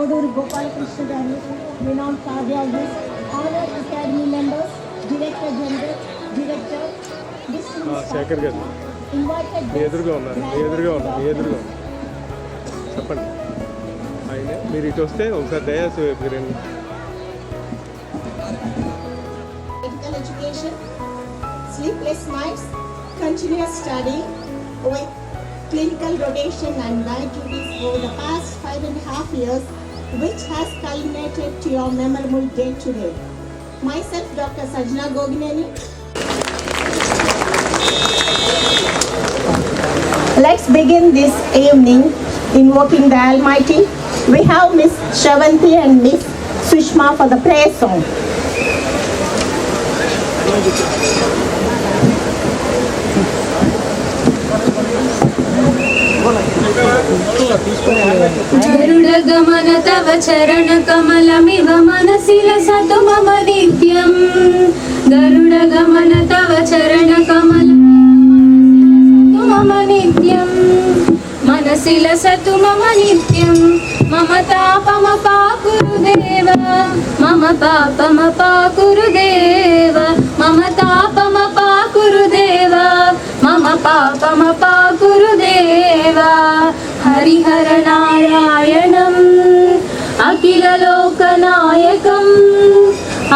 Koduru Gopalakrishna Garu, renowned cardiologist, Honor Academy members, Director General, Director, distinguished Shekhar గారు invited మీ ఎదురుగా ఉన్నారు చెప్పండి ఆయన మీరు ఇటు వస్తే ఒకసారి డయాస్ వైపు రండి. Medical education, sleepless nights, continuous study with clinical rotation and night duties over the past 5.5 years, which has culminated to your memorable day today. Myself, Dr. Pinnamaneni. Let's begin this evening invoking the Almighty. We have Miss Shravanti and Miss Sushma for the prayer song. गरुडगमन तव चरण कमलमिव मनसि लसतु मम नित्यं गरुडगमन तव चरण कमलमिव मम नित्यं मनसि लसतु मम नित्यं मम तापमपाकुरुदेव मम पापमपाकुरुदेव मम तापमपाकुरुदेव मम पापमपाकुरुदेव हरिहर नारायणम् अखिललोकनायकम्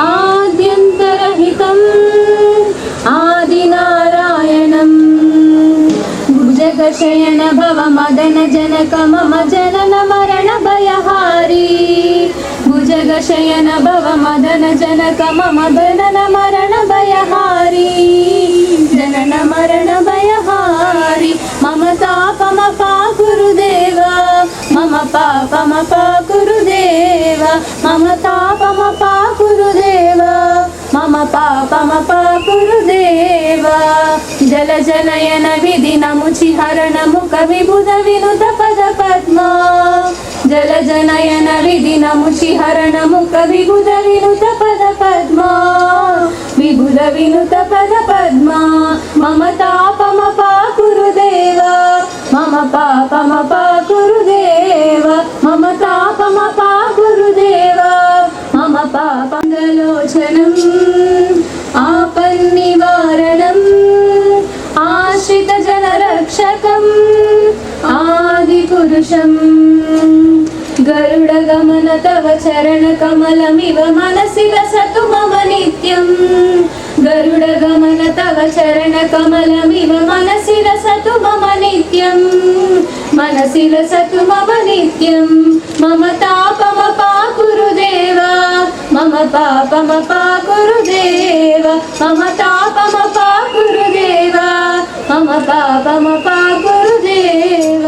आद्यन्तरहितम् आदिनारायणम् भुजगशयन भव मदन जनक मम जनन मरण भयहारी भुजगशयन भव मदन जनक मम जनन मरण भयहारी जनन मरण भयहारी मम तापमपाकुरुदेव मम पापमपाकुरुदेव मम तापमपाकुरुदेव मम पापमपाकुरुदेव जल जनयन विधि नमुचि हरण मुख विबुध विनुत पद पद्मा जल जनयन विधि नमुचि हरण मुख विबुध विनुत पद पद्मा विबुध विनुत पद पद्मा मम तापमपाकुरुदेव मम पापमपाकुरुदेव मम तापमपाकुरुदेव मम पापमलोचनम् आपन्निवारणम् आश्रितजनरक्षकम् आदिपुरुषम् गरुडगमन तव चरणकमलमिव मनसि लसतु मम नित्यं गरुडगमन तव चरणकमलमिव मनसि लसतु मम नित्यं मनसि लसतु मम नित्यं मम तापमपाकुरुदेव मम पापमपाकुरुदेव मम तापमपाकुरुदेव मम पापमपाकुरुदेव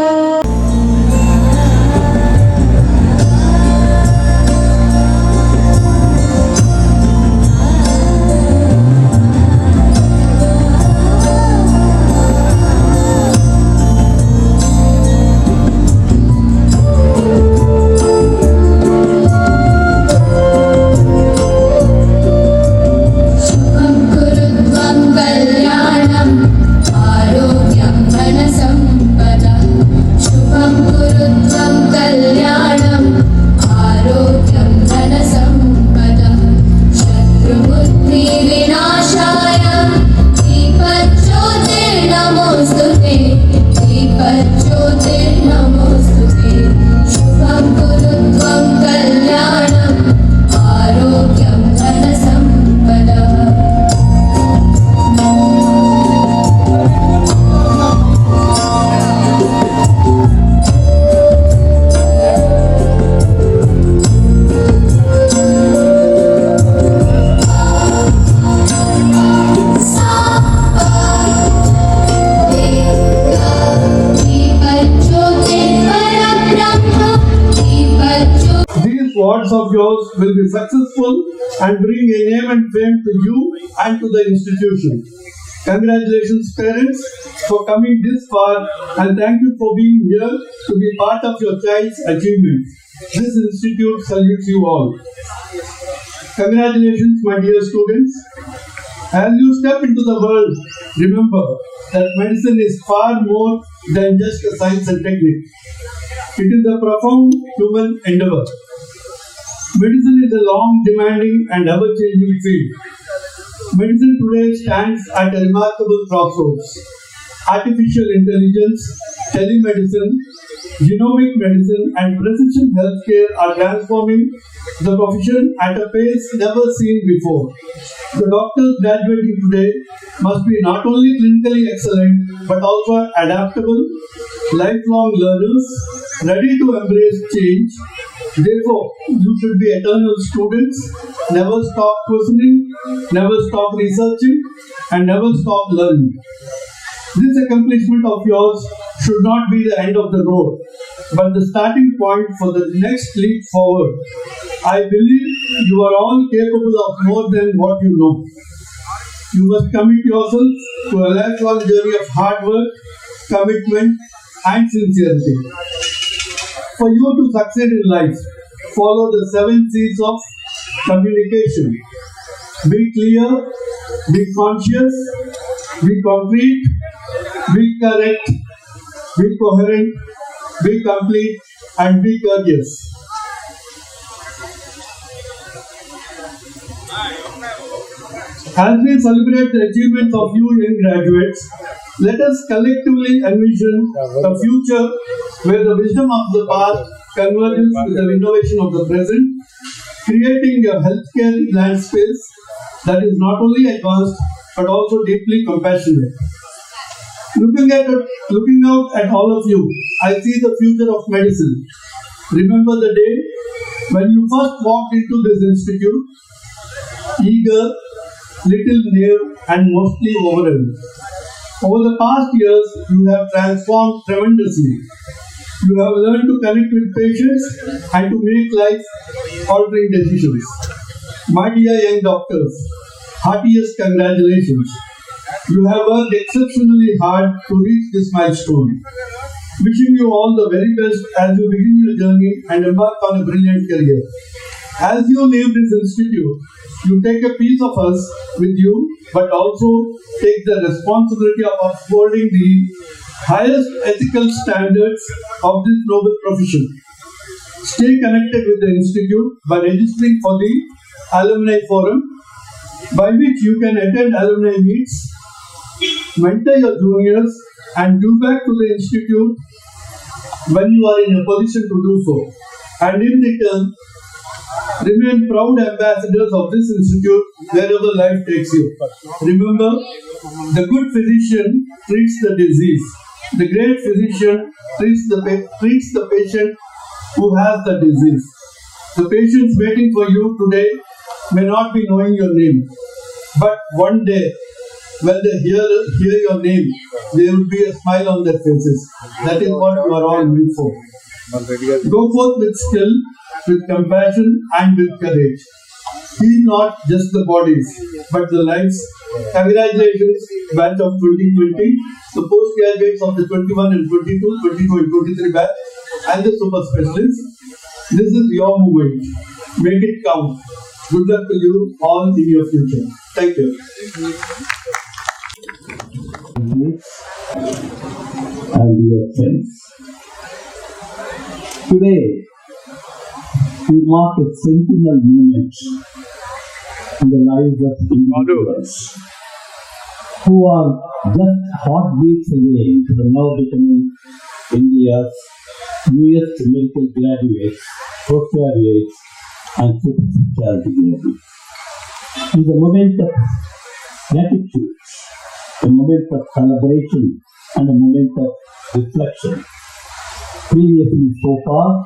Words of yours will be successful and bring a name and fame to you and to the institution. Congratulations, parents, for coming this far, and thank you for being here to be part of your child's achievements. This institute salutes you all. Congratulations, my dear students. As you step into the world, remember that medicine is far more than just a science and technique. It is a profound human endeavor. Medicine is a long, demanding and ever-changing field. Medicine today stands at a remarkable crossroads. Artificial intelligence, telemedicine, genomic medicine and precision healthcare are transforming the profession at a pace never seen before. The doctors graduating today must be not only clinically excellent but also adaptable, lifelong learners, ready to embrace change. Therefore, you should be eternal students, never stop questioning, never stop researching, and never stop learning. This accomplishment of yours should not be the end of the road, but the starting point for the next leap forward. I believe you are all capable of more than what you know. You must commit yourself to a lifelong journey of hard work, commitment, and sincerity. For you to succeed in life, follow the 7 C's of communication. Be clear, be conscious, be concrete, be correct, be coherent, be complete, and be courteous. As we celebrate the achievements of you young graduates, let us collectively envision a future where the wisdom of the past converges with the innovation of the present, creating a healthcare landscape that is not only advanced but also deeply compassionate. Looking out at all of you, I see the future of medicine. Remember the day when you first walked into this institute, eager, little naive, and mostly overwhelmed. Over the past years, you have transformed tremendously. You have learned to connect with patients and to make life-altering decisions. My dear young doctors, heartiest congratulations. You have worked exceptionally hard to reach this milestone. Wishing you all the very best as you begin your journey and embark on a brilliant career. As you leave this institute, you take a piece of us with you, but also take the responsibility of upholding the highest ethical standards of this noble profession. Stay connected with the institute by registering for the Alumni Forum, by which you can attend alumni meets, mentor your juniors, and give back to the institute when you are in a position to do so. And in return, remain proud ambassadors of this institute wherever life takes you. Remember, the good physician treats the disease. The great physician treats the patient who has the disease. The patients waiting for you today may not be knowing your name, but one day, when they hear your name, there will be a smile on their faces. That is what you are all meant for. Go forth with skill, with compassion, and with courage. Heal not just the bodies, but the lives. Congratulations, batch of 2020, the postgraduates of the 21 and 22, 22 and 23 batch, and the super specialists. This is your moment. Make it count. Good luck to you all in your future. Thank you. And dear friends, today we mark a sentinel moment in the lives of individuals who are just heartbeats away from now becoming India's newest medical graduates, postgraduates, and super specialty graduates. It is a moment of gratitude, a moment of celebration, and a moment of reflection. Previously, so far,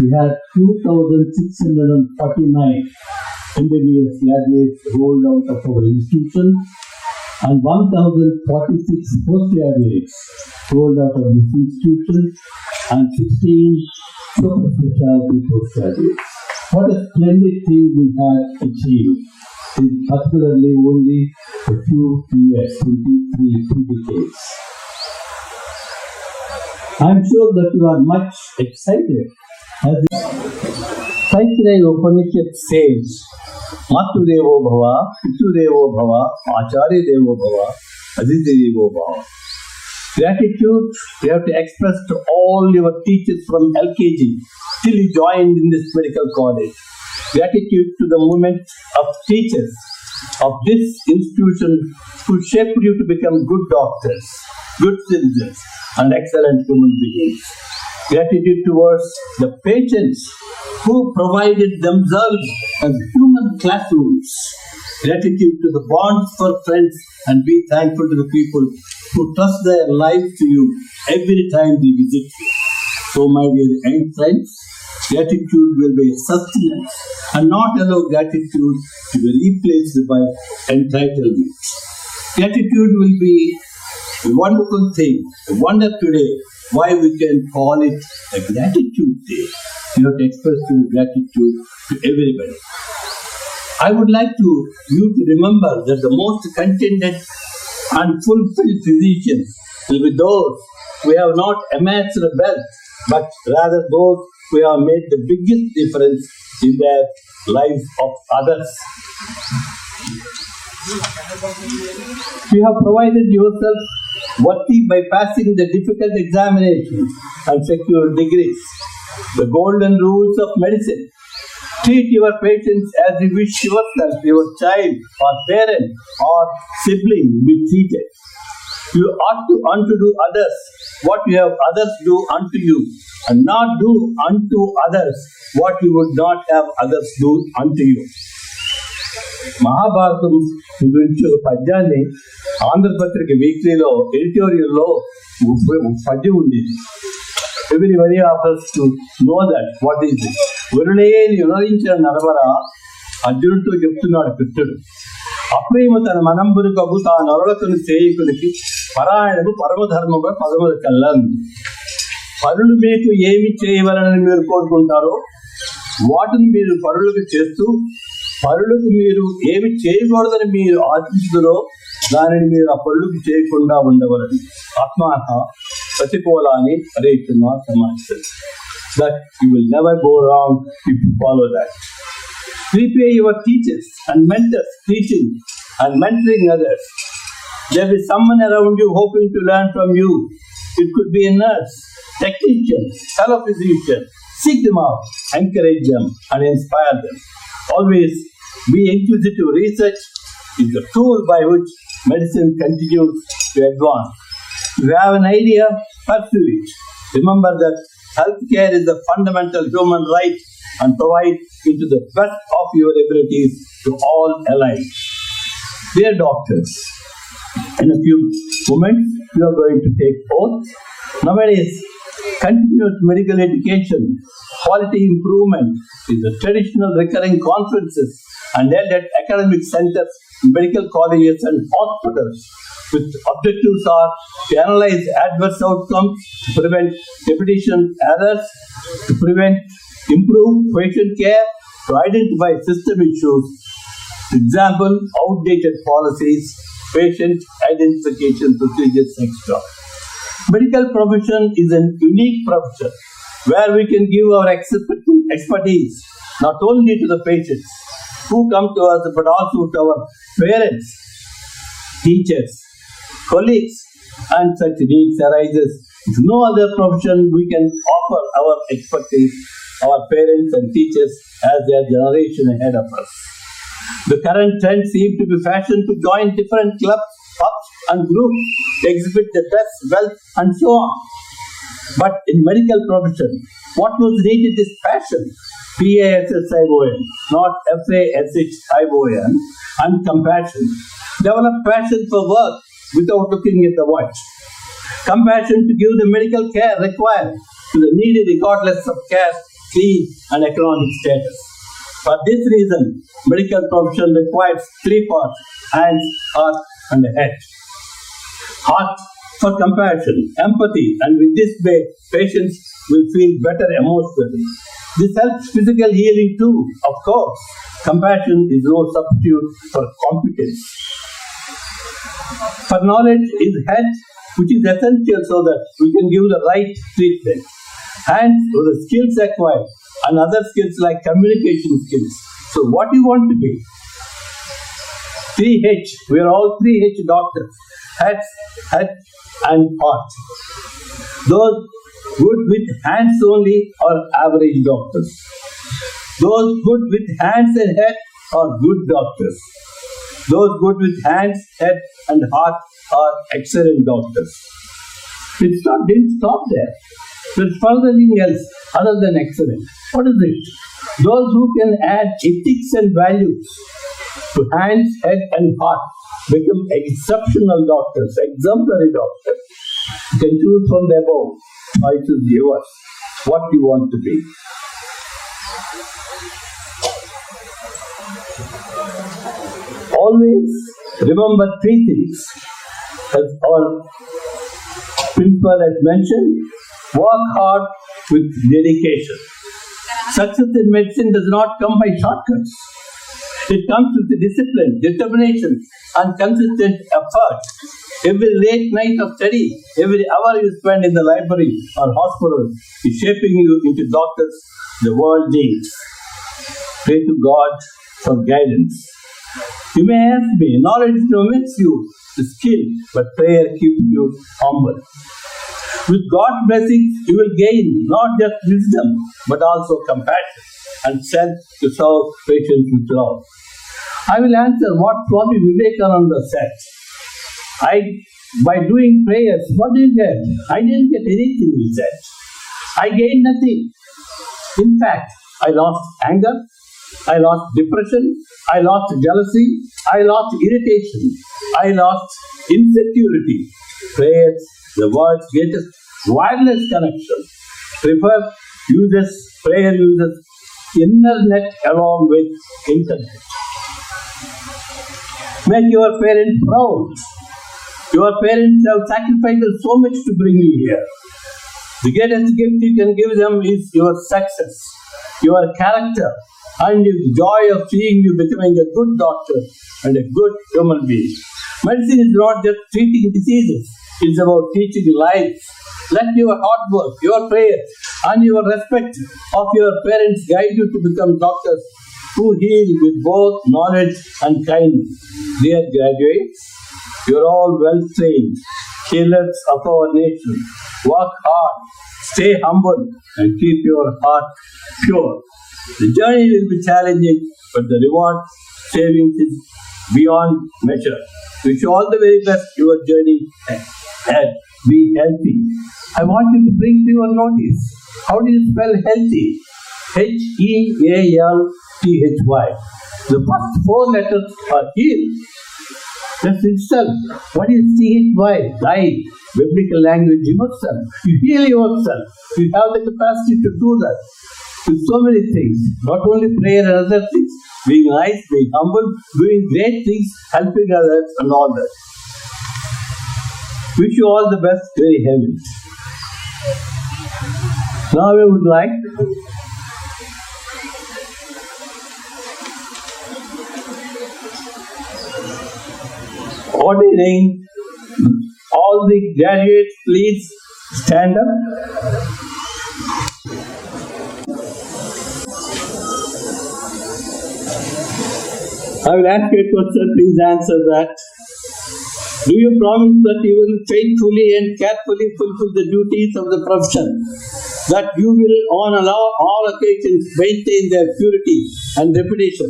we had 2,649 MBBS graduates rolled out of our institution and 1,046 postgraduates rolled out of this institution and 16 super specialty postgraduates. What a splendid thing we have achieved in particularly only a few years, 2 decades. I am sure that you are much excited as the Taittiriya Upanishad says, Matu Devo Bhava, Pitu Devo Bhava, Acharya Devo Bhava, Aditi Devo Bhava. Gratitude you have to express to all your teachers from LKG till you joined in this medical college. Gratitude to the movement of teachers of this institution who shaped you to become good doctors, good citizens, and excellent human beings. Gratitude towards the patients who provided themselves as human classrooms. Gratitude to the bonds for friends, and be thankful to the people who trust their lives to you every time they visit you. So, my dear young friends, gratitude will be a sustenance and not allow gratitude to be replaced by entitlement. Gratitude will be a wonderful thing, a wonder today, why we can call it a gratitude day. You have to express your gratitude to everybody. I would like you to remember that the most contented and fulfilled physicians will be those who have not amassed wealth, but rather those who have made the biggest difference in their lives of others. You have provided yourself worthy by passing the difficult examinations and secured degrees. The golden rules of medicine. Treat your patients as you wish yourself, your child or parent or sibling be treated. You ought to unto others what you have others do unto you, and not do unto others what you would not have others do unto you. Mahabharatam గురించి ఒక పద్యాన్ని ఆంధ్రపత్రిక వీక్లీలో ఎడిటోరియల్లో పద్యం ఉండేది. Everybody offers to know that what is it. వరుణేని వివరించిన నరవర అర్జునుడితో చెప్తున్నాడు కృష్ణుడు. అప్రేమ తన మనంబురుకకు తా నరులకుని సేయకునికి పరాయణకు పరమధర్మగా పదముల కల్లని. పరులు మీకు ఏమి చేయవలనని మీరు కోరుకుంటారో వాటిని మీరు పరులకు చేస్తూ, పరులకు మీరు ఏమి చేయకూడదని మీరు ఆశిస్తురో దానిని మీరు ఆ పరులకు చేయకుండా ఉండవలని. ఆత్మాహ ప్రతికూలాన్ని రేతున్నా సమాచారం. That you will never go wrong if you follow that. Prepare your teachers and mentors teaching and mentoring others. There is someone around you hoping to learn from you. It could be a nurse, technician, fellow physician. Seek them out, encourage them and inspire them. Always be inquisitive. Research is the tool by which medicine continues to advance. If you have an idea, pursue it. Remember that healthcare is the fundamental human right and provide it to the best of your abilities to all alike. Dear doctors, in a few moments you are going to take oath. Nowadays, continuous medical education, quality improvement is the traditional recurring conferences and held at academic centers, medical colleges and hospitals, with objectives are to analyze adverse outcomes, to prevent repetition errors, to improve patient care, to identify system issues, example, outdated policies, patient identification procedures, etc. Medical profession is a unique profession where we can give our expertise not only to the patients who come to us but also to our parents, teachers, colleagues, and such needs arises. If no other profession we can offer our expertise, our parents and teachers as their generation ahead of us. The current trend seems to be fashion to join different clubs, pubs and groups, exhibit the best wealth and so on. But in medical profession, what was needed is passion, P-A-S-S-I-O-N, not F-A-S-H-I-O-N, and compassion. Develop passion for work without looking at the watch. Compassion to give the medical care required to the needy regardless of caste, creed and economic status. For this reason, medical profession requires three parts: hands, heart and head. Heart for compassion, empathy, and with this way, patients will feel better emotionally. This helps physical healing too, of course. Compassion is no substitute for competence. For knowledge is head, which is essential so that we can give the right treatment. Hands for the skills acquired and other skills like communication skills. So what do you want to be? 3H, we are all 3H doctors. Head and heart. Those good with hands only are average doctors. Those good with hands and head are good doctors. Those good with hands, head, and heart are excellent doctors. Didn't stop there. There's furthering else other than excellent. What is it? Those who can add ethics and values to hands, head, and heart become exceptional doctors, exemplary doctors. You can choose from the above. Choice is yours. What you want to be. Always remember three things. As our principal has mentioned, work hard with dedication. Success in medicine does not come by shortcuts. It comes with discipline, determination, and consistent effort. Every late night of study, every hour you spend in the library or hospital is shaping you into doctors the world needs. Pray to God for guidance. You may ask me, knowledge makes you skill, but prayer keeps you humble. With God's blessings, you will gain not just wisdom, but also compassion and strength to serve patients with love. I will answer what Swami Vivekananda said. By doing prayers, what did you get? I didn't get anything, he said. I gained nothing. In fact, I lost anger, I lost depression, I lost jealousy, I lost irritation, I lost insecurity. Prayers, the world's greatest wireless connection. Prayer uses internet along with internet. Make your parents proud. Your parents have sacrificed so much to bring you here. The greatest gift you can give them is your success, your character, and the joy of seeing you becoming a good doctor and a good human being. Medicine is not just treating diseases, it's about teaching lives. Let your hard work, your prayers, and your respect of your parents guide you to become doctors who heal with both knowledge and kindness. Dear graduates, you are all well trained, healers of our nation. Work hard, stay humble, and keep your heart pure. The journey will be challenging, but the reward savings is beyond measure. Wish you all the very best your journey ahead. Be healthy. I want you to bring to your notice. How do you spell healthy? Healthy. The first four letters are healed. That's itself. What is CHY? Die. Biblical language, yourself. You heal yourself. You have the capacity to do that. With so many things. Not only prayer and other things. Being nice, being humble, doing great things, helping others and all that. Wish you all the best, very heaven. Now I would like ordering all the graduates, please stand up. I will ask you a question, please answer that. Do you promise that you will faithfully and carefully fulfill the duties of the profession? That you will on all occasions maintain their purity and reputation?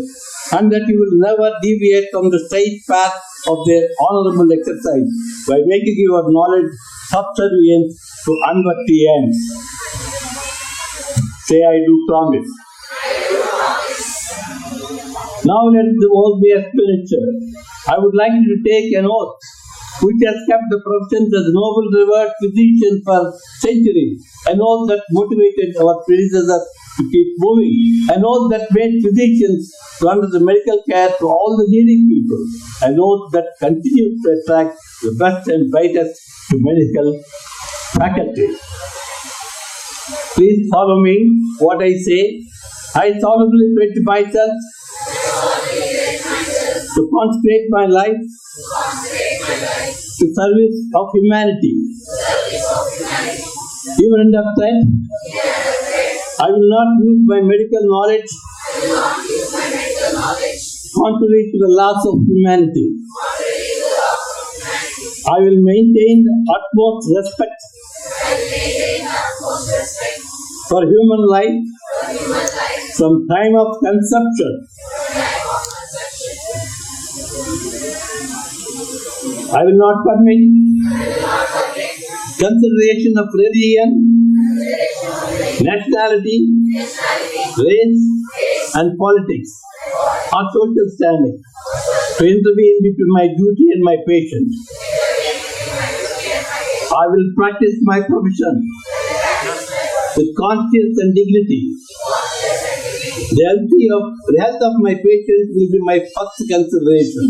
And that you will never deviate from the straight path of their honorable exercise by making your knowledge subservient to unworthy ends? Say, I do promise. Now let the oath be expenditure. I would like you to take an oath which has kept the profession as noble revered physician for centuries. An oath that motivated our predecessors to keep moving. An oath that made physicians to render the medical care to all the needy people. An oath that continues to attract the best and brightest to medical faculty. Please follow me what I say. I solemnly pledge myself to consecrate my life to service of humanity. Even in that time, I will not use my medical knowledge contrary to the laws of humanity. I will maintain the utmost respect for human life from time of conception. I will not permit consideration of religion, nationality, race, and politics or social standing to intervene between my duty and my patient. I will practice my profession with conscience and dignity. The health of my patient will be my first consideration.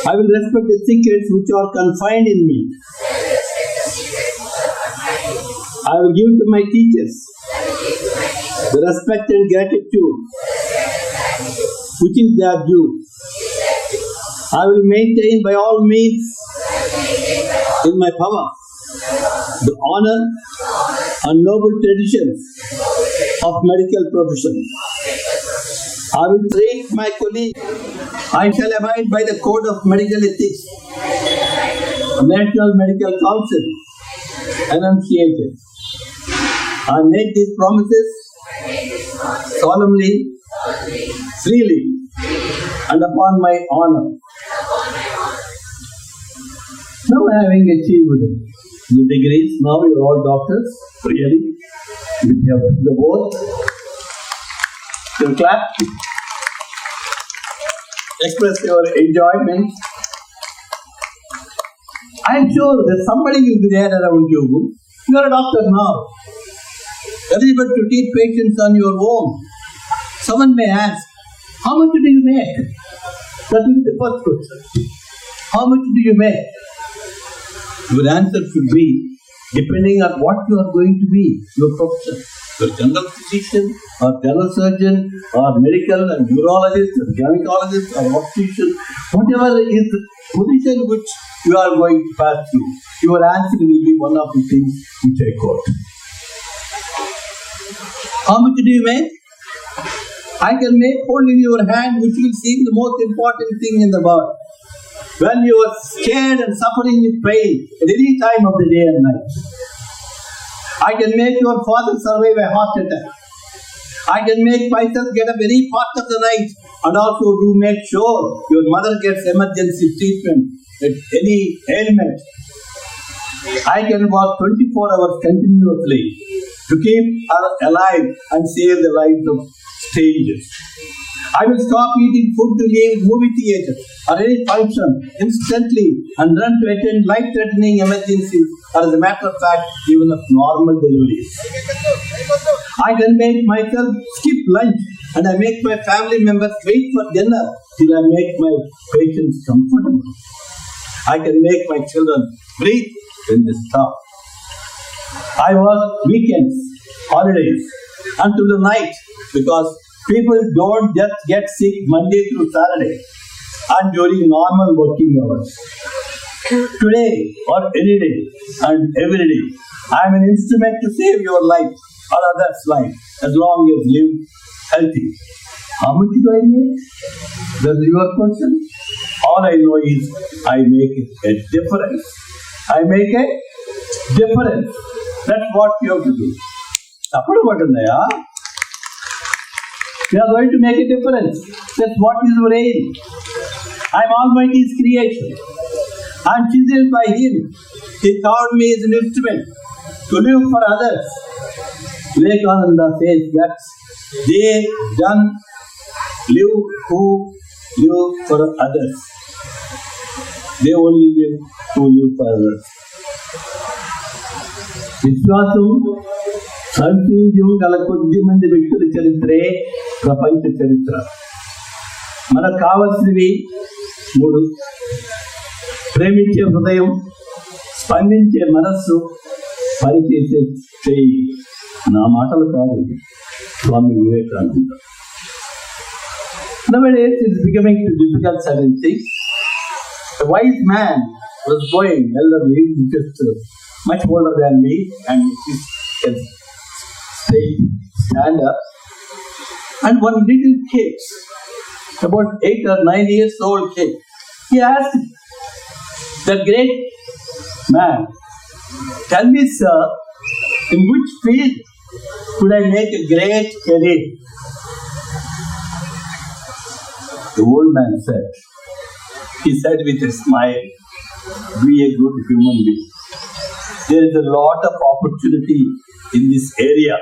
I will respect the secrets which are confined in me. I will give to my teachers the respect and gratitude which is their due. I will maintain by all means in my power the honor and noble traditions of medical profession. I will treat my colleagues. I shall abide by the code of medical ethics, National Medical Council enunciated. I make these promises solemnly, freely, and upon my honor. Now, having achieved the degrees, now you are all doctors, really, with the oath. You clap. Express your enjoyment. I am sure that somebody will be there around you. You are a doctor now. Eligible to treat patients on your own. Someone may ask, how much do you make? That will be the first question. How much do you make? Your answer should be depending on what you are going to be, your profession. Your general physician or general surgeon or medical and urologist or gynecologist or obstetrician, whatever is the position which you are going to pass through, your answer will be one of the things which I quote. How much do you make? I can make holding your hand, which will seem the most important thing in the world. When you are scared and suffering with pain at any time of the day and night. I can make your father survive a heart attack. I can make myself get up any part of the night and also do make sure your mother gets emergency treatment at any ailment. I can work 24 hours continuously to keep her alive and save the lives of strangers. I will stop eating food to leave movie theater or any function instantly and run to attend life-threatening emergencies or, as a matter of fact, even of normal deliveries. I can make myself skip lunch and I make my family members wait for dinner till I make my patients comfortable. I can make my children breathe when they stop. I work weekends, holidays, until the night because people don't just get sick Monday through Saturday and during normal working hours. Today or any day and every day, I am an instrument to save your life or others' life as long as you live healthy. How much do I make? That's your question. All I know is I make a difference. I make a difference. That's what you have to do. We are going to make a difference. That's what is your aim. I am Almighty's creation. I am chiseled by Him. He thought me as an instrument to live for others. Vivekananda says that they done live who live for others. They only live who live for others. విశ్వాసం సంశయం గల కొద్ది మంది వ్యక్తుల చరిత్రే ప్రపంచ చరిత్ర. మనకు కావలసినవి 3: ప్రేమించే హృదయం, స్పందించే మనస్సు, పనిచేసే చేయి. నా మాటలు కాదు, Swami Vivekananda. Nowadays it is becoming too difficult certain things. A wise man was going elderly, just much older than me, and he can stand up. And one little kid, about 8 or 9 years old kid, he asked the great man, "Tell me, sir, In which field could I make a great career? The old man said, he said with a smile, be a good human being. There is a lot of opportunity in this area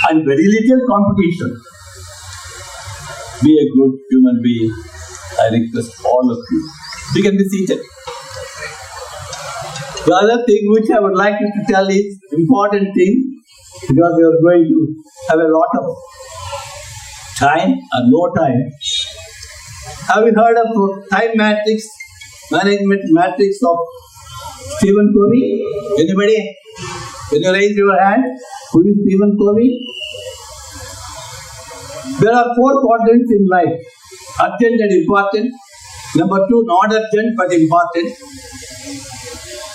and very little competition. Be a good human being. I request all of you. You can be seated. The other thing which I would like you to tell is important thing, because we are going to have a lot of time or no time. Have you heard of time matrix, management matrix of Stephen Covey? Anybody? When you raise your hand, who is Stephen Covey? There are 4 quadrants in life. Urgent and important. Number 2, not urgent but important.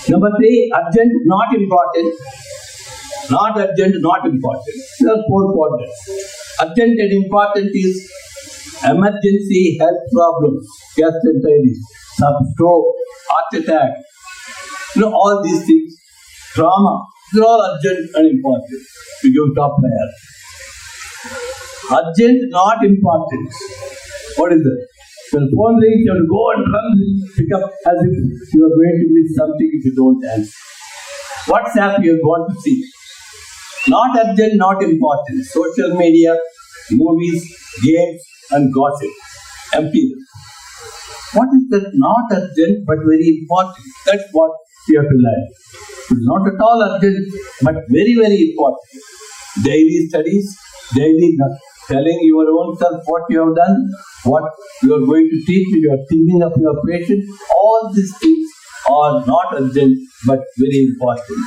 Number 3, urgent, not important. Not urgent, not important. There are 4 quadrants. Urgent and important is emergency health problems, gastroenteritis, stroke, heart attack, all these things, trauma, these are all urgent and important. We give top priority. Urgent, not important. What is it? When the phone rings, you have to go and run, pick up as if you are going to miss something if you don't answer. WhatsApp you want to see. Not urgent, not important. Social media, movies, games, and gossip. Empty them. What is that? Not urgent but very important. That's what you have to learn. It's not at all urgent but very, very important. Daily studies, daily telling your own self what you have done, what you are going to teach, you are thinking of your patient. All these things are not urgent but very important.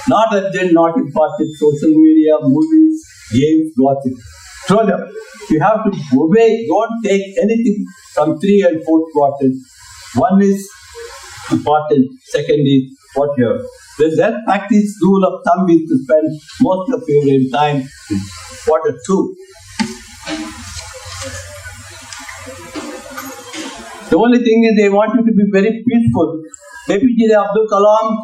Not urgent, not important. Social media, movies, games, gossip. Throw them. You have to obey. Don't take anything from 3 and 4 quadrants. 1 is important. 2nd is what you have. The best practice rule of thumb is to spend most of your time in quarter 2. The only thing is they want you to be very peaceful. APJ Abdul Kalam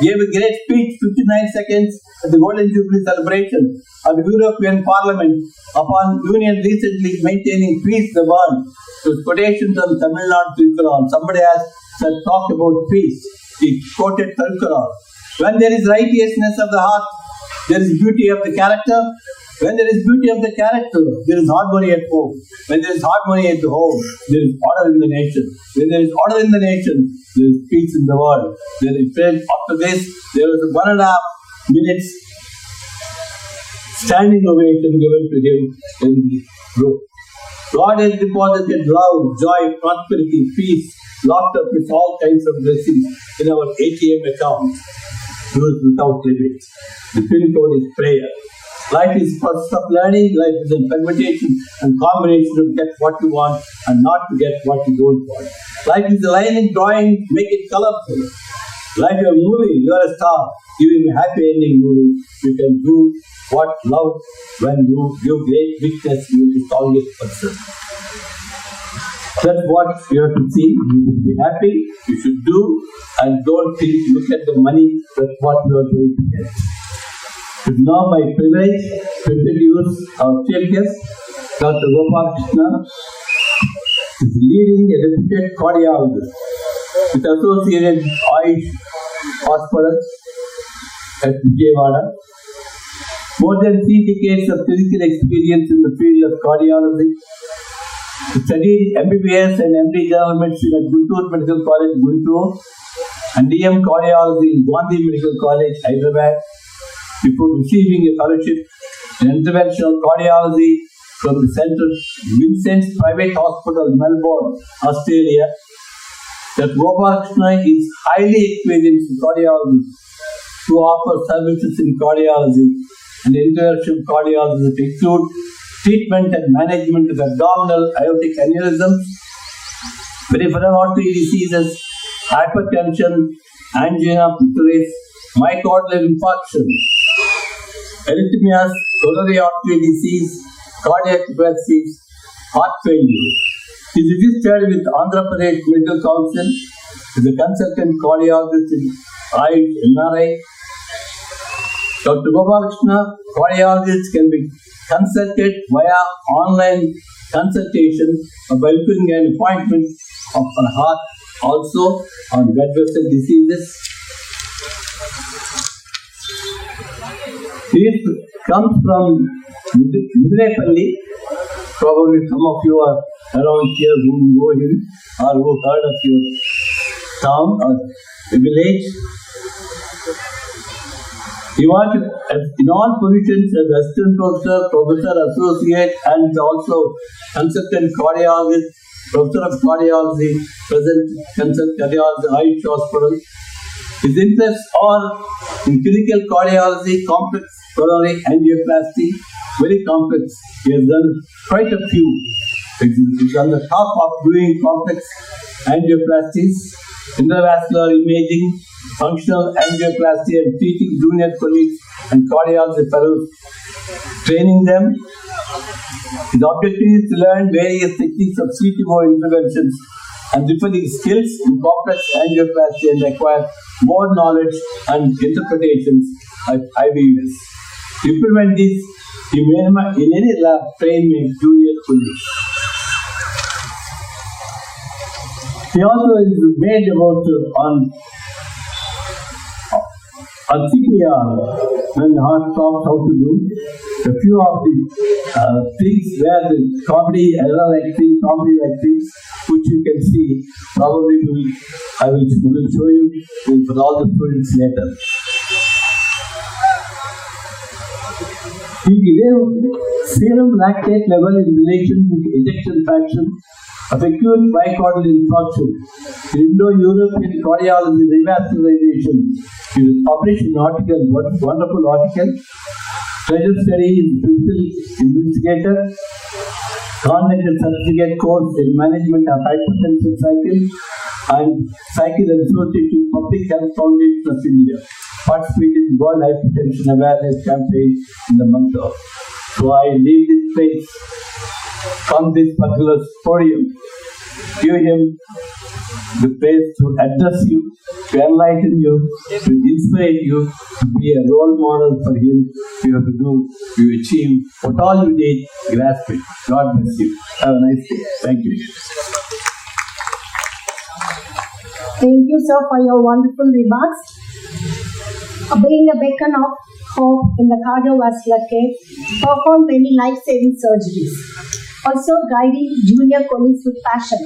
gave a great speech, 59 seconds, at the Golden Jubilee celebration of the European Parliament upon Union recently maintaining peace in the world. With quotations from Tamil Nadu Thirukkural. Somebody has talked about peace. He quoted Thirukkural. When there is righteousness of the heart, there is beauty of the character. When there is beauty of the character, there is harmony at home. When there is harmony at the home, there is order in the nation. When there is order in the nation, there is peace in the world. There is faith. After this, there was 1.5 minutes standing ovation given to him in the room. God has deposited love, joy, prosperity, peace, laughter with all kinds of blessings in our ATM account. Use without limit. The pin code is prayer. Life is process of learning. Life is a permutation and combination to get what you want and not to get what you don't want. Life is a line in drawing, make it colorful. Life is a movie, you are a star. Give him a happy ending movie. You can do what love when you give great weakness, you will be strongest person. That's what you have to see. You will be happy, you should do, and don't think, look at the money, that's what you are going to get. It's now my privilege to introduce our chief guest, Dr. Pinnamaneni, is leading a reputed cardiologist with associated Ayush hospitals at Vijayawada. More than 3 decades of clinical experience in the field of cardiology. He studied MBBS and MD General Medicine at Guntur Medical College, Guntur, and DM Cardiology in Gandhi Medical College, Hyderabad, before receiving a fellowship in interventional cardiology from the St. Vincent's Private Hospital, Melbourne, Australia. That Gopakrishna is highly experienced in cardiology to offer services in cardiology and interventional cardiology that include treatment and management of abdominal aortic aneurysms, peripheral artery diseases, hypertension, angina pectoris, myocardial infarction, arrhythmias, coronary artery disease, cardiac arrhythmias, heart failure. He is registered with Andhra Pradesh Medical Council as a consultant cardiologist in IMRI. Dr. Gopalakrishna, cardiologists can be consulted via online consultation by booking an appointment for heart, also on blood vessel diseases. This comes from Mudrepalli. Probably some of you are around here who know him or who heard of your town or village. He was in all positions as assistant professor, professor associate, and also consultant cardiologist, professor of cardiology, present consultant cardiology, Ayush Hospital. His interests are in clinical cardiology, complex coronary angioplasty, very complex. He has done quite a few. He's on the top of doing complex angioplasties, intravascular imaging, functional angioplasty, and teaching junior colleagues and cardiology fellows, training them. His objective is to learn various techniques of CTO interventions and differing skills in complex angioplasty and acquire more knowledge and interpretations of IVUS. Implement this in any lab trained with junior colleagues. He also is made about on CPR when heart stops, how to do. A few of the things where the comedy, error-like things, comedy-like things, which you can see, probably I will show you for all the students later. He gave serum lactate level in relation to the ejection fraction of acute myocardial infarction in Indo-European cardiology revascularization. He will publish an article, wonderful article. Treasure study is principal investigator, conducted certificate course in management of hypertension cycle and cycle associated with Public Health Foundation of India. Participated in World Hypertension Awareness Campaign in the month of. So I leave this place from this particular podium, give him the place to address you, to enlighten you, to inspire you, to be a role model for him. You have to do, you achieve what all you did, grasp it. God bless you. Have a nice day. Thank you. Thank you, sir, for your wonderful remarks. Being a beacon of hope in the cardiovascular care, perform many life-saving surgeries. Also guiding junior colleagues with passion.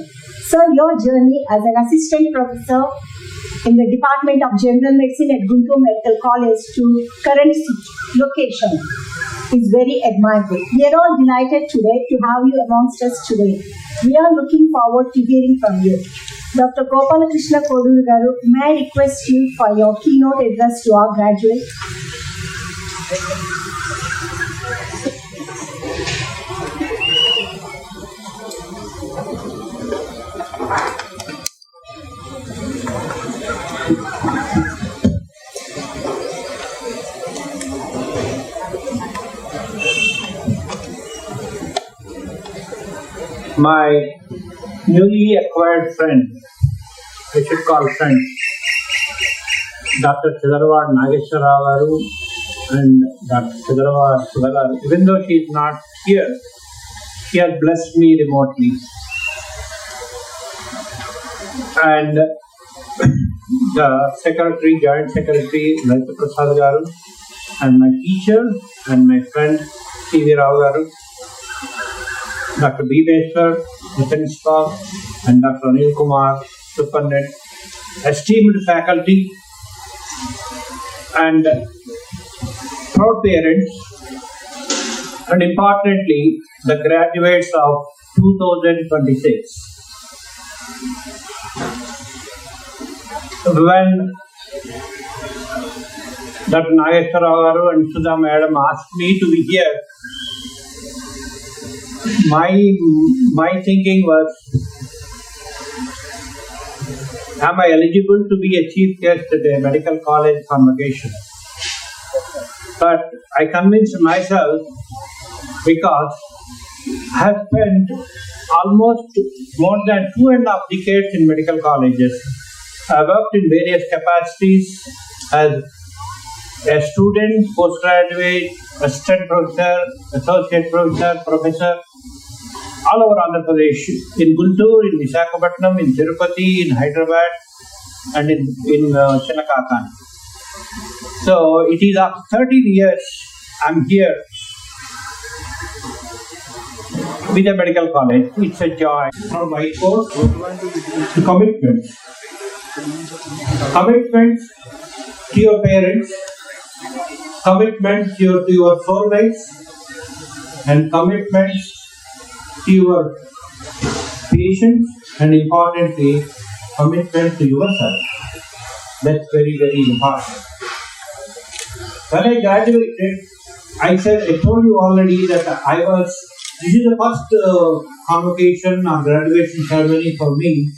Sir, your journey as an assistant professor in the Department of General Medicine at Guntur Medical College to current location is very admirable. We are all delighted today to have you amongst us today. We are looking forward to hearing from you. Dr. Gopalakrishna Koduru Garu, may I request you for your keynote address to our graduates? My newly acquired friend, I should call friend, Dr. Chidarwad Nageshwara Garu and Dr. Chidarwad Sudhagaru. Even though she is not here, she has blessed me remotely. And the secretary, joint secretary, Lalita Prasad Garu, and my teacher and my friend, C.V. Rao Garu, Dr. Bhimeshwar, the principal, and Dr. Anil Kumar, superintendent, esteemed faculty, and proud parents, and importantly, the graduates of 2026. When Dr. Nageshwara Garu and Sudha Madam asked me to be here, my thinking was, am I eligible to be a chief guest at a medical college convocation? But I convinced myself because I have spent almost more than 2.5 decades in medical colleges. I worked in various capacities as a student, postgraduate, assistant professor, associate professor, professor, all over Andhra Pradesh, in Guntur, in Visakhapatnam, in Tirupati, in Hyderabad, and in Chinakakan. So it is after 13 years I'm here with a medical college. It's a joy. From my course, commitments. Commitments to your parents, commitment to your soulmates, and commitments to your patients, and importantly, commitment to yourself. That's very, very important. When I graduated, I told you already that this is the first convocation or graduation ceremony for me,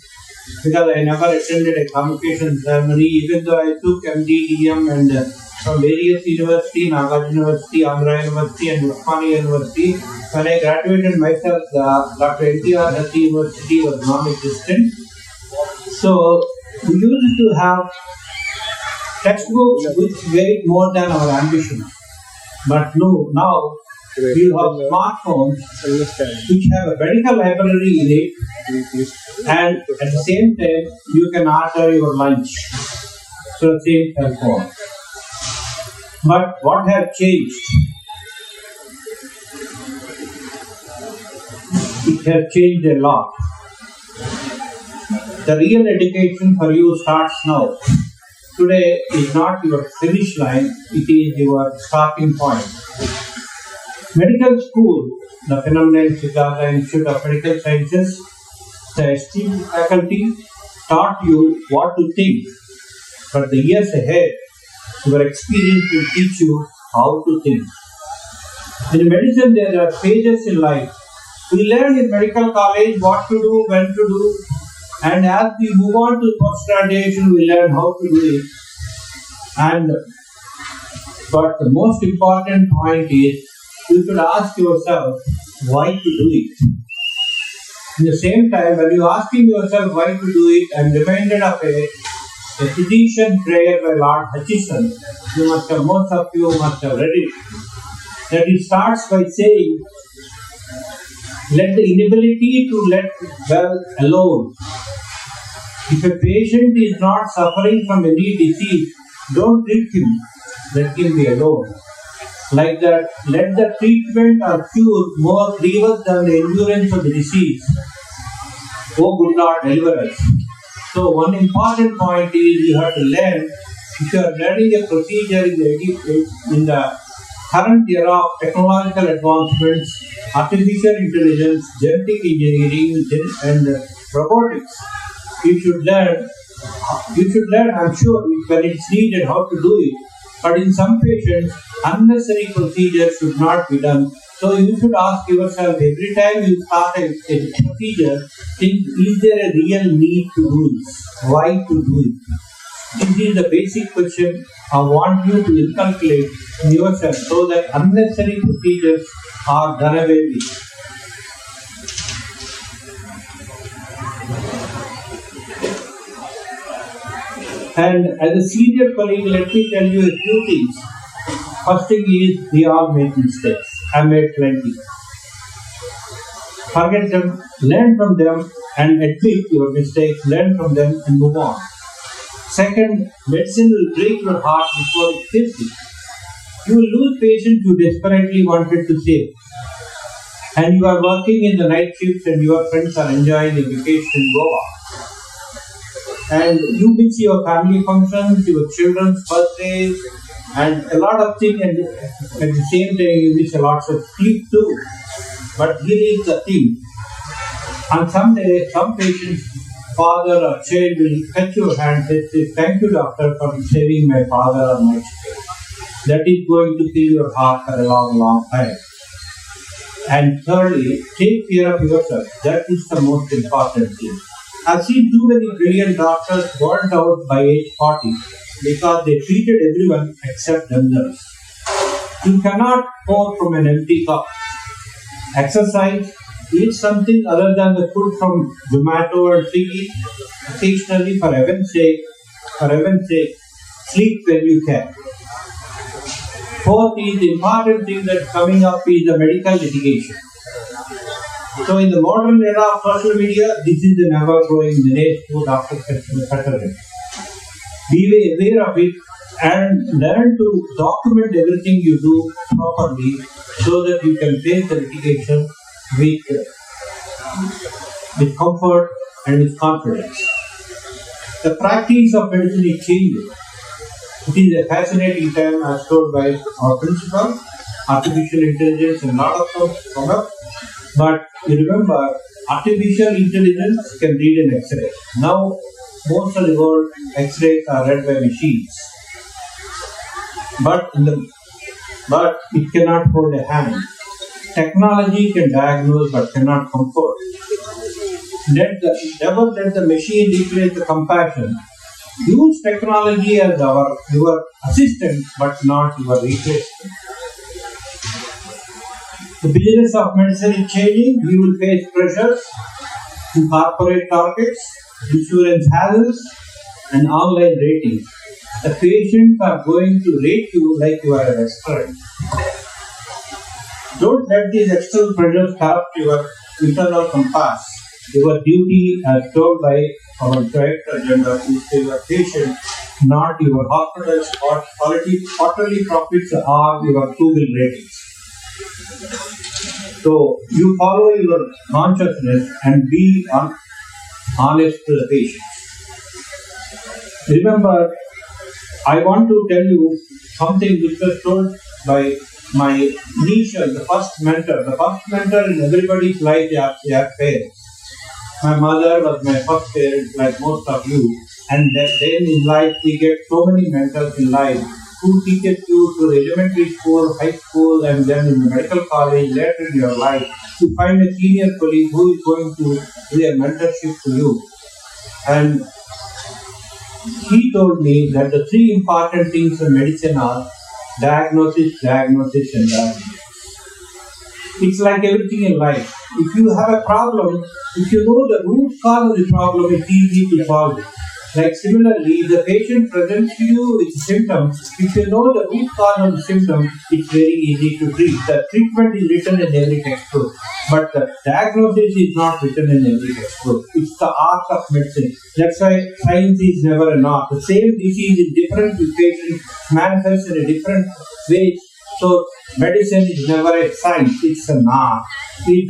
because I never attended a convocation ceremony, even though I took MD, and from various universities, Nagarjuna University, Andhra University, and Uthmania University. When I graduated myself, Dr. NTR Health University was non-existent. So we used to have textbooks which weighed more than our ambition. But no, now we have smartphones which have a medical library in it, and at the same time you can order your lunch through the same cell phone. But what has changed? It has changed a lot. The real education for you starts now. Today is not your finish line, it is your starting point. Medical school, the Pinnamaneni Institute of Medical Sciences, the esteemed faculty taught you what to think, but the years ahead, your experience will teach you how to think. In medicine, there are phases in life. We learn in medical college what to do, when to do, and as we move on to post-graduation, we learn how to do it. But the most important point is, you should ask yourself why to do it. At the same time, when you are asking yourself why to do it, I am reminded of a physician prayer by Lord Hutchison. Most of you must have read it. That it starts by saying, let the inability to let well alone. If a patient is not suffering from any disease, don't treat him, let him be alone. Like that, let the treatment or cure more grievous than the endurance of the disease. Oh good Lord, deliver us. So one important point is you have to learn, if you are learning a procedure in the current era of technological advancements, artificial intelligence, genetic engineering, and robotics, you should learn, I'm sure, when it's needed, how to do it. But in some patients, unnecessary procedures should not be done. So you should ask yourself every time you start a procedure, think, is there a real need to do this? Why to do it? This is the basic question I want you to inculcate in yourself, so that unnecessary procedures are done away with. And as a senior colleague, let me tell you a few things. First thing is, we all make mistakes. I made plenty. Forget them, learn from them, and admit your mistakes, learn from them, and move on. Second, medicine will break your heart before it kills you. You will lose patients you desperately wanted to save. And you are working in the night shifts and your friends are enjoying a vacation in Goa. And you miss your family functions, your children's birthdays, and a lot of things, and at the same time you miss a lot of sleep too. But here is the thing. On some day, some patient's father or child will touch your hand and say, thank you doctor for saving my father or my child. That is going to fill your heart for a long, long time. And thirdly, take care of yourself. That is the most important thing. I've seen too many brilliant doctors burned out by age 40 because they treated everyone except themselves. You cannot pour from an empty cup. Exercise, eat something other than the food from Zomato or Swiggy. Occasionally, for heaven's sake, sleep when you can. Fourth is the important thing that's coming up is the medical litigation. So in the modern era of social media, this is the ever-growing menace to Dr. Pinnamaneni. Be aware of it and learn to document everything you do properly so that you can face the litigation with comfort and with confidence. The practice of medicine is changing. It is a fascinating time as told by our principal. Artificial intelligence and a lot of things come up. But you remember, artificial intelligence can read an X-ray. Now, most of the world, X-rays are read by machines. But it cannot hold a hand. Technology can diagnose but cannot comfort. Never let the machine replace the compassion. Use technology as your assistant but not your replacement. The business of medicine is changing. We will face pressures to corporate targets, insurance hassles, and online ratings. The patients are going to rate you like you are a restaurant. Don't let these external pressures corrupt your internal compass. Your duty, as told by our director general, is to your patient, not your hospital's quarterly profits or your Google ratings. So you follow your consciousness and be honest to the patient. Remember, I want to tell you something which was told by my initial, the first mentor. The first mentor in everybody's life, they are parents. My mother was my first parent, like most of you. And then in life, we get so many mentors in life who teaches you to elementary school, high school, and then in the medical college, later in your life, to find a senior colleague who is going to do a mentorship to you. And he told me that the three important things in medicine are diagnosis, diagnosis, and diagnosis. It's like everything in life. If you have a problem, if you know the root cause of the problem, it's easy to solve it. Like similarly, if the patient presents to you with symptoms, if you know the root cause of the symptom, it's very easy to treat. The treatment is written in every textbook, but the diagnosis is not written in every textbook. It's the art of medicine. That's why science is never an art. The same disease in different patients manifests in a different way. So medicine is never a science, it's an art. It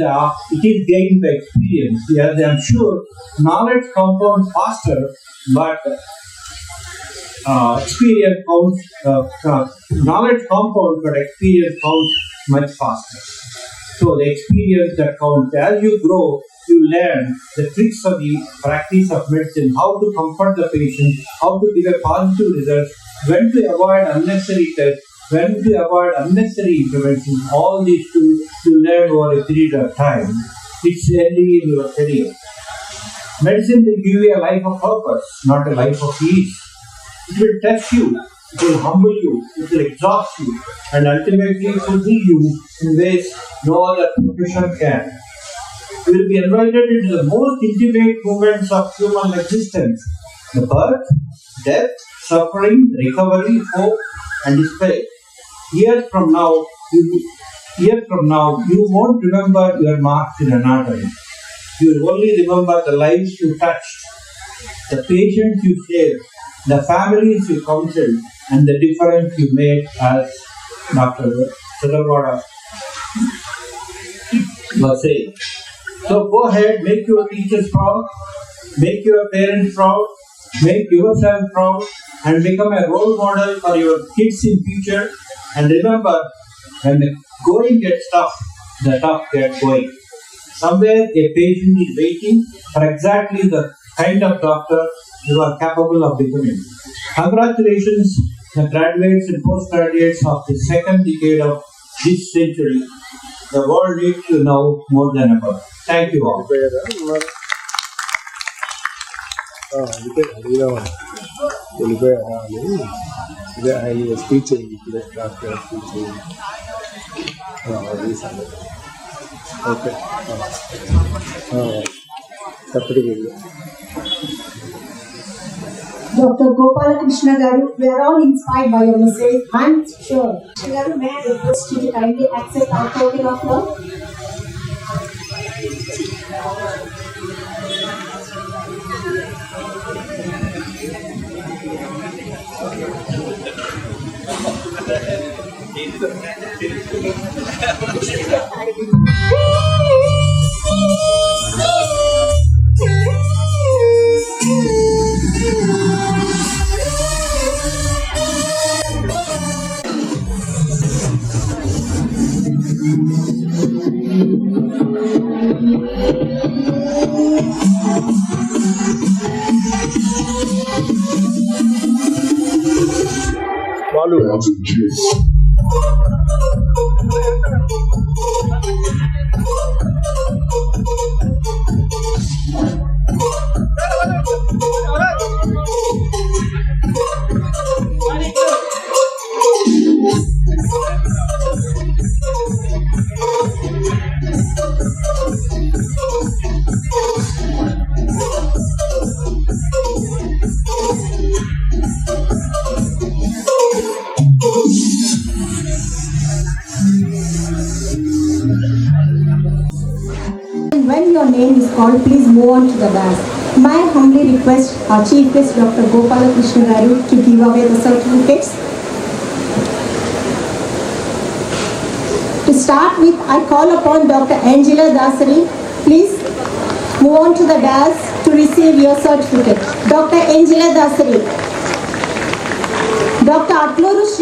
is gained by experience. Yes, I'm sure knowledge compounds faster, but experience counts. Knowledge compounds, but experience counts much faster. So the experience that counts. As you grow, you learn the tricks of the practice of medicine, how to comfort the patient, how to give a positive result, when to avoid unnecessary tests, when to avoid unnecessary intervention. All these tools you learn over a period of time. It's early in your career. Medicine will give you a life of purpose, not a life of ease. It will test you, it will humble you, it will exhaust you, and ultimately fulfill you in ways no other profession can. You will be invited into the most intimate moments of human existence: the birth, death, suffering, recovery, hope, and despair. Years from now, you won't remember your marks in anatomy. You will only remember the lives you touched, the patients you saved, the families you counseled, and the difference you made, as Dr. Pinnamaneni was saying. So go ahead, make your teachers proud, make your parents proud, make yourself proud, and become a role model for your kids in future. And remember, when the going gets tough, the tough get going. Somewhere a patient is waiting for exactly the kind of doctor you are capable of becoming. Congratulations, the graduates and postgraduates of the second decade of this century. The world needs you now more than ever. Thank you all. He was teaching, doctor teaching. Okay. Dr. Gopalakrishna Garu, we are all inspired by your message. I'm sure. Garu, may I request you to kindly accept our token of love? When your name is called, please move on to the dais. May I humbly request our Chief Guest Dr. Gopalakrishna Garu to give away the certificates. To start with, I call upon Dr. Angela Dasari. Please move on to the dais to receive your certificate. Dr. Angela Dasari. Dr. Atluru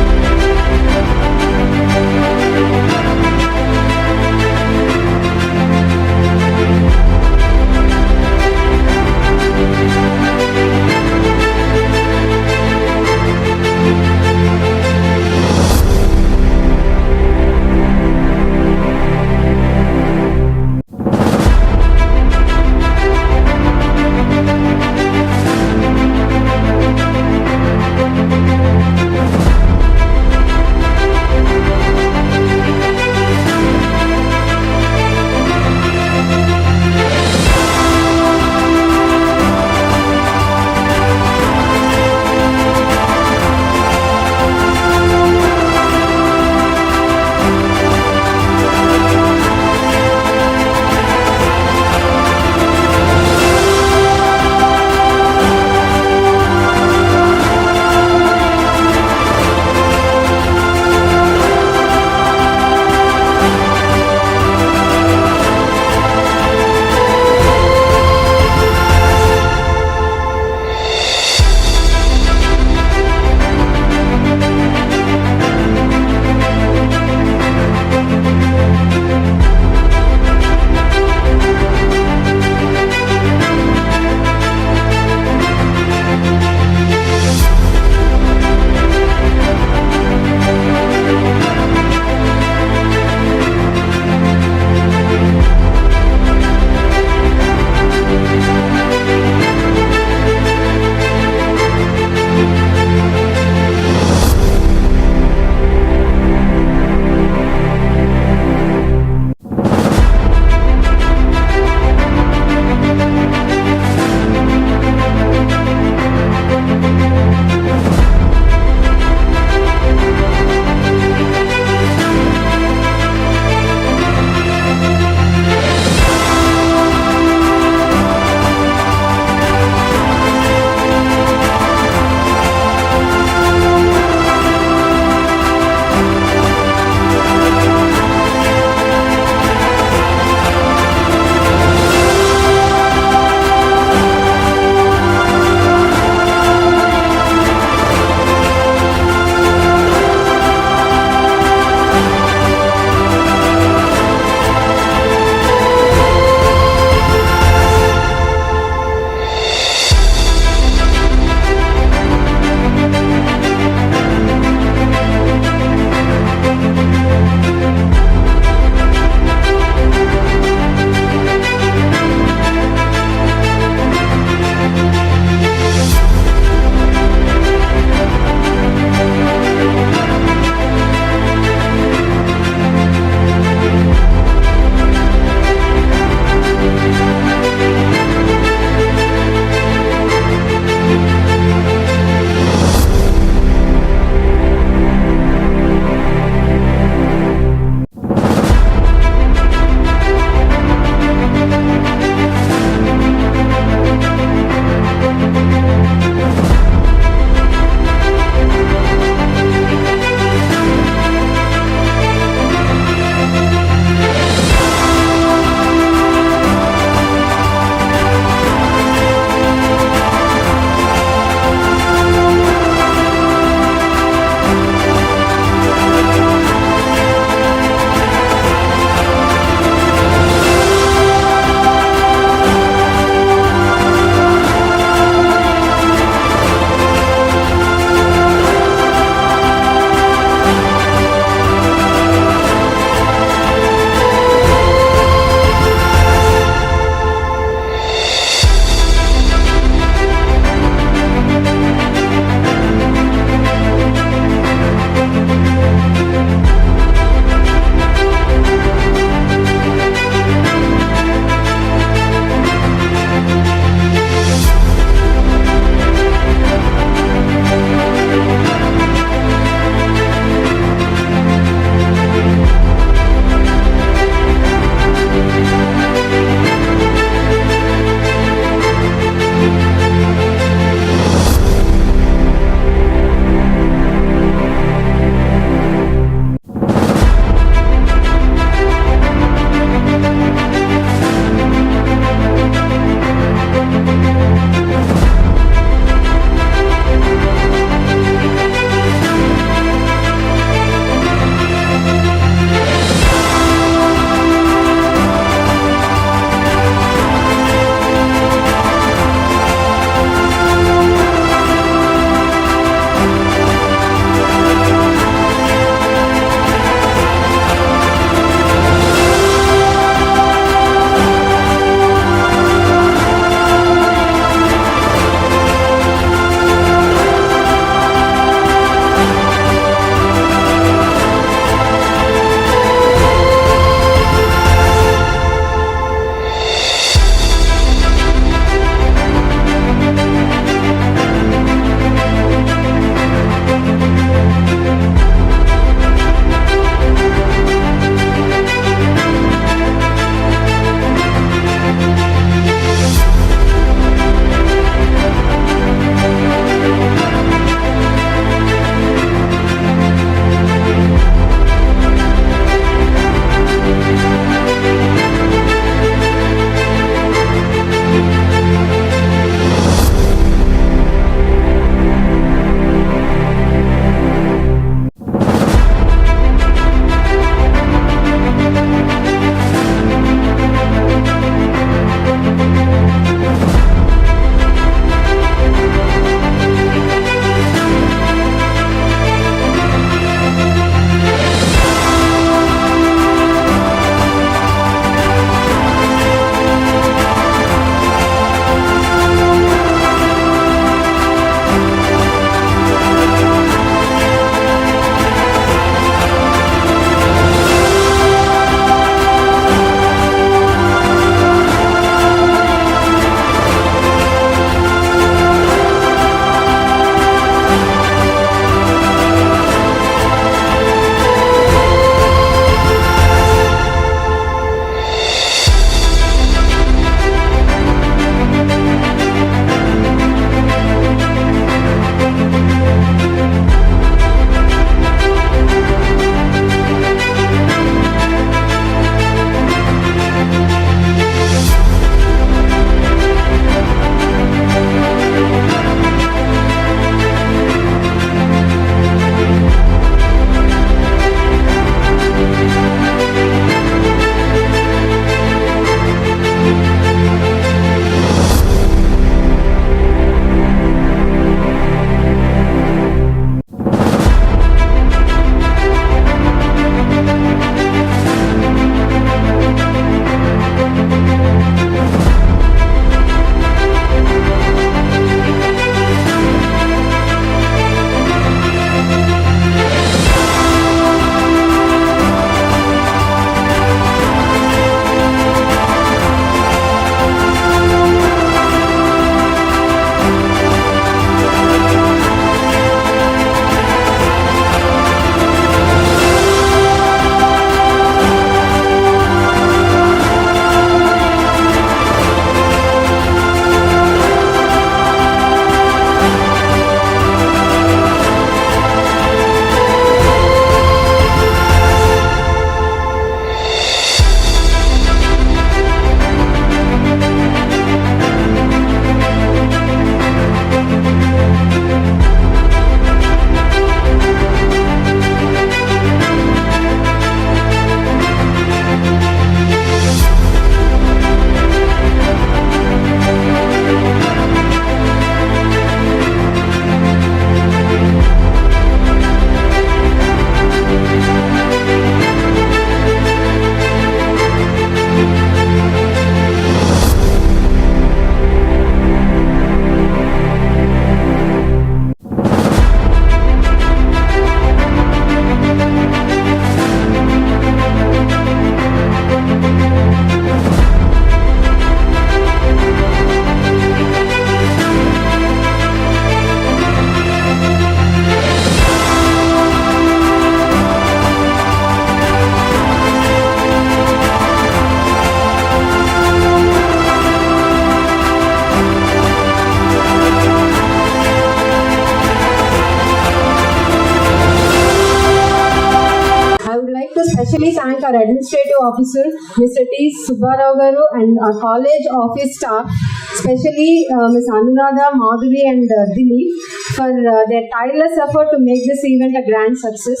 especially thank our administrative officer, Mr. T. Subbarao Garu, and our college office staff, especially Ms. Anuradha, Madhuri, and Dilip, for their tireless effort to make this event a grand success.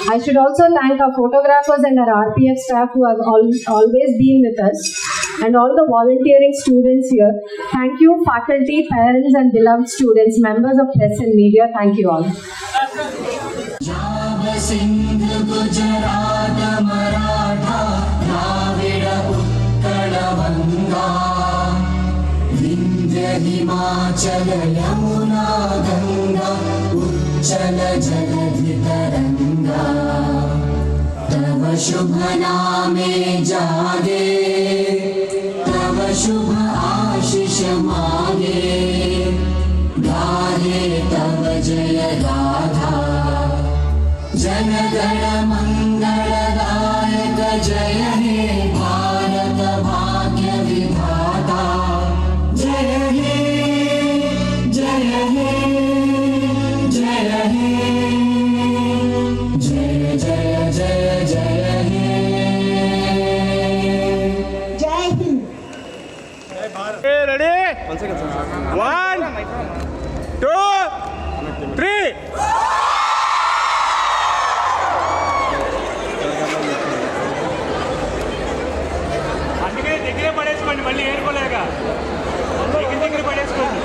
I should also thank our photographers and our RPF staff who have always been with us, and all the volunteering students here. Thank you, faculty, parents, and beloved students, members of press and media. Thank you all. Sindhu Gujarat Maratha Dravida Uttara Vanga Vindhya Himachala Yamuna Ganga Uchchala Jaladhi Taranga Tava Shubha Name Jage Tava Shubha Ashish Mage Gahe Tava Jaya Radha जनगण मंगलदायक जय हे भारत भाग्य विधाता जय हे जय हे जय हे जय जय जय जय हे जय हिंद. Ready? 1, 2, 3. దగ్గరే పడేసుకోండి, మళ్ళీ ఏరుకోలేక దగ్గర పడేసుకోండి.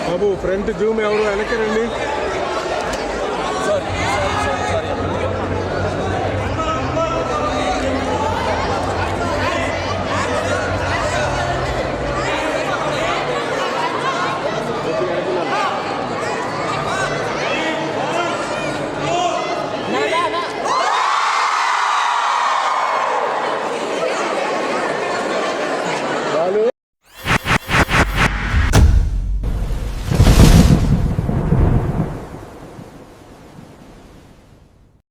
బాబు ఫ్రంట్ జూమ్ ఎవరు వెనక్కి రండి.